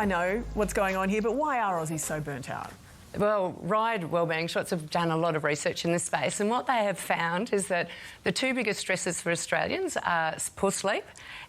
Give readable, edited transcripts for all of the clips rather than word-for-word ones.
I know what's going on here, but why are Aussies so burnt out? Well, Ride Wellbeing Shots have done a lot of research in this space, and what they have found is that the two biggest stresses for Australians are poor sleep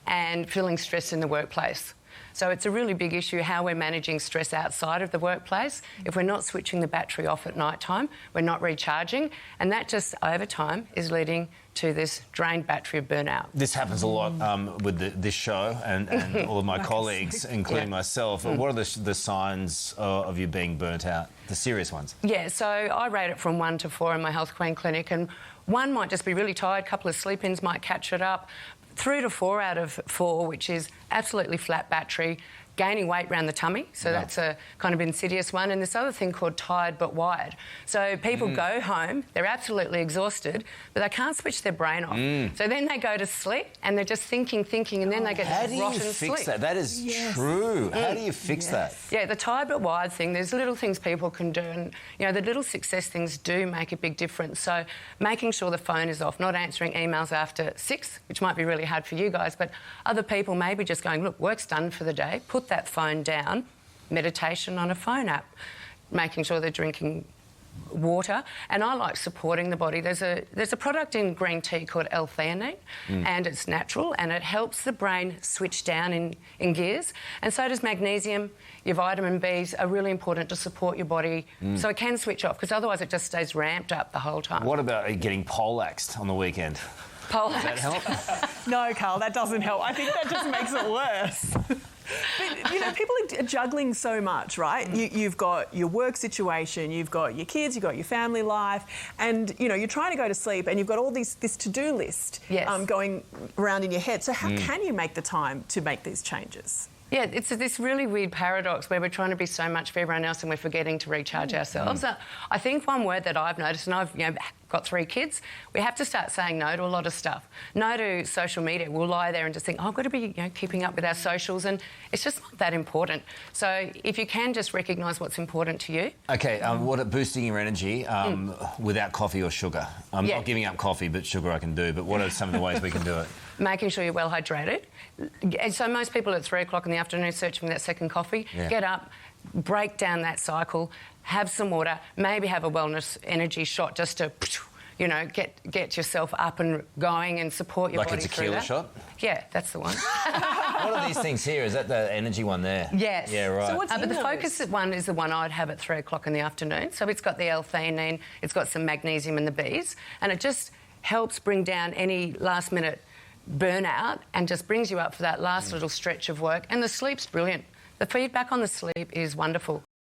and feeling stressed in the workplace. So it's a really big issue how we're managing stress outside of the workplace. If we're not switching the battery off at night time, we're not recharging, and that just over time is leading to this drained battery of burnout. This happens a lot with this show and all of my colleagues, including myself. What are the signs of you being burnt out, the serious ones? Yeah, so I rate it from 1 to 4 in my Health Queen clinic, and 1 might just be really tired, a couple of sleep-ins might catch it up. 3 to 4 out of 4, which is absolutely flat battery, gaining weight around the tummy, so that's a kind of insidious one, and this other thing called tired but wired. So people go home, they're absolutely exhausted, but they can't switch their brain off. So then they go to sleep and they're just thinking, and then they get rotten sleep. How do you fix that? That is true. How do you fix that? Yeah, the tired but wired thing, there's little things people can do, and you know, the little success things do make a big difference. So making sure the phone is off, not answering emails after 6, which might be really hard for you guys, but other people maybe just going, look, work's done for the day, put that phone down, meditation on a phone app, making sure they're drinking water, and I like supporting the body. There's a product in green tea called L-theanine, and it's natural, and it helps the brain switch down in gears, and so does magnesium. Your vitamin Bs are really important to support your body so it can switch off, because otherwise it just stays ramped up the whole time. What about getting poleaxed on the weekend? Poleaxed? Does that help? No, Carl, that doesn't help. I think that just makes it worse. But, you know, people are juggling so much, right? You've got your work situation, you've got your kids, you've got your family life, and, you know, you're trying to go to sleep and you've got all this to-do list going around in your head. So how can you make the time to make these changes? Yeah, it's this really weird paradox where we're trying to be so much for everyone else and we're forgetting to recharge ourselves. I think one word that I've noticed, and I've got 3 kids, we have to start saying no to a lot of stuff. No to social media. We'll lie there and just think, oh, I've got to be keeping up with our socials, and it's just not that important. So if you can just recognise what's important to you. Okay, what boosting your energy without coffee or sugar? I'm not giving up coffee, but sugar I can do. But what are some of the ways we can do it? Making sure you're well hydrated. So most people at 3 o'clock in the afternoon searching for that second coffee, get up, break down that cycle, have some water, maybe have a wellness energy shot just to, you know, get yourself up and going and support your body through that. Like a tequila shot? Yeah, that's the one. What are these things here? Is that the energy one there? Yes. Yeah, right. So what's but the focus one is the one I'd have at 3 o'clock in the afternoon. So it's got the L-theanine, it's got some magnesium and the Bs, and it just helps bring down any last-minute burnout and just brings you up for that last little stretch of work. And the sleep's brilliant. The feedback on the sleep is wonderful.